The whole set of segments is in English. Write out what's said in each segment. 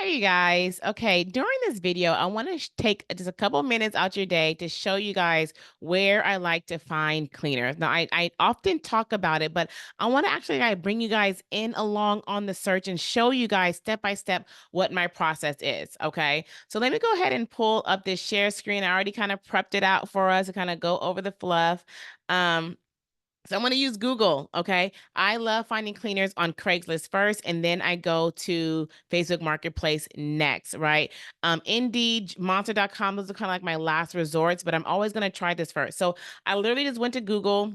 Hey you guys. Okay, during this video, I want to take just a couple minutes out your day to show you guys where I like to find cleaners. Now, I often talk about it, but I want to actually bring you guys in along on the search and show you guys step by step what my process is. Okay, so let me go ahead and pull up this share screen. I already kind of prepped it out for us to kind of go over the fluff. Um, so I'm going to use Google. Okay. I love finding cleaners on Craigslist first, and then I go to Facebook Marketplace next, right? Indeed, Monster.com, those are kind of like my last resorts, but I'm always going to try this first. So I literally just went to Google,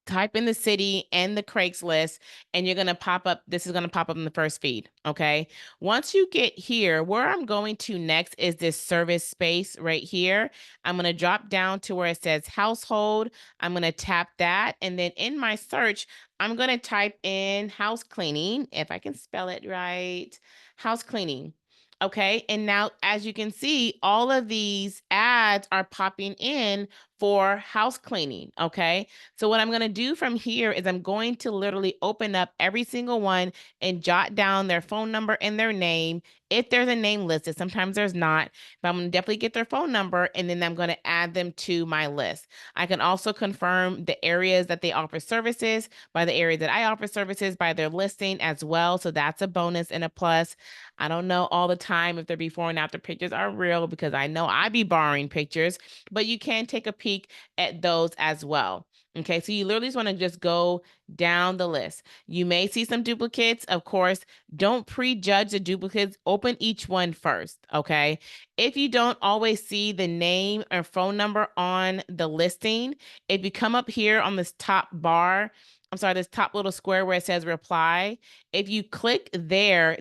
type in the city and the Craigslist, and you're going to pop up. This is going to pop up in the first feed. Okay. Once you get here, where I'm going to next is this service space right here. I'm going to drop down to where it says household. I'm going to tap that. And then in my search, I'm going to type in house cleaning, if I can spell it right, house cleaning. Okay. And now, as you can see, all of these ads are popping in for house cleaning. Okay. So what I'm going to do from here is I'm going to literally open up every single one and jot down their phone number and their name. If there's a name listed, sometimes there's not, but I'm going to definitely get their phone number and then I'm going to add them to my list. I can also confirm the areas that they offer services by the area that I offer services by their listing as well. So that's a bonus and a plus. I don't know all the time if their before and after pictures are real because I know I be borrowing pictures, but you can take a peek at those as well. Okay, so you literally just want to just go down the list. You may see some duplicates. Of course, don't prejudge the duplicates. Open each one first. Okay. If you don't always see the name or phone number on the listing, if you come up here on this top bar, I'm sorry, this top little square where it says reply, if you click there,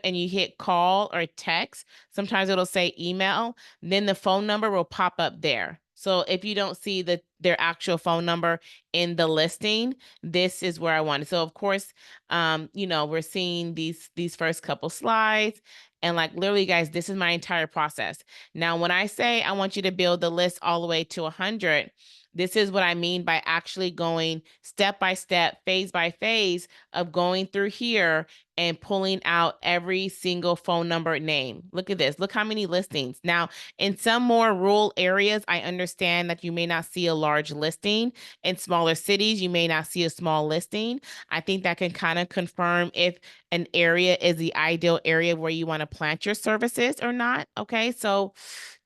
and you hit call or text, sometimes it'll say email, then the phone number will pop up there. So if you don't see their actual phone number in the listing, this is where I want it. So of course, we're seeing these first couple slides. And like literally, guys, this is my entire process. Now, when I say I want you to build the list all the way to 100, this is what I mean by actually going step by step, phase by phase of going through here and pulling out every single phone number name. Look at this. Look how many listings. Now, in some more rural areas, I understand that you may not see a large listing. In smaller cities, you may not see a small listing. I think that can kind of confirm if an area is the ideal area where you want to plant your services or not. Okay, so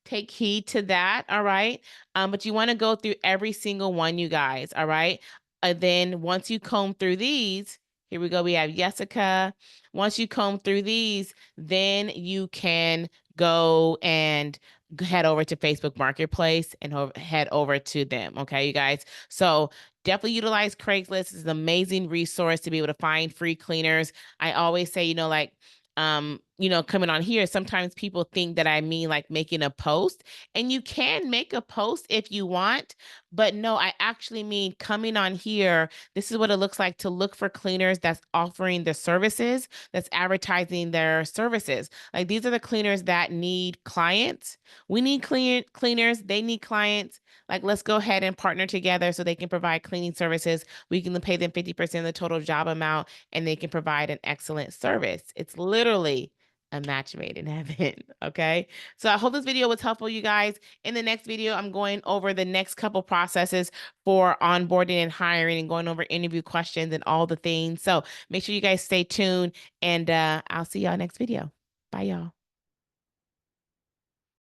take heed to that. All right. But you want to go through every single one, you guys. All right. Then once you comb through these, here we go. We have Jessica. Once you comb through these, then you can go and head over to Facebook Marketplace and head over to them. Okay, you guys. So definitely utilize Craigslist. It's an amazing resource to be able to find free cleaners. I always say, coming on here, sometimes people think that I mean like making a post, and you can make a post if you want, but no, I actually mean coming on here. This is what it looks like to look for cleaners that's offering the services, that's advertising their services. Like these are the cleaners that need clients. We need cleaners, they need clients. Like let's go ahead and partner together so they can provide cleaning services. We can pay them 50% of the total job amount and they can provide an excellent service. It's literally a match made in heaven. Okay. So I hope this video was helpful, you guys. In the next video, I'm going over the next couple processes for onboarding and hiring and going over interview questions and all the things. So make sure you guys stay tuned and I'll see y'all next video. Bye, y'all.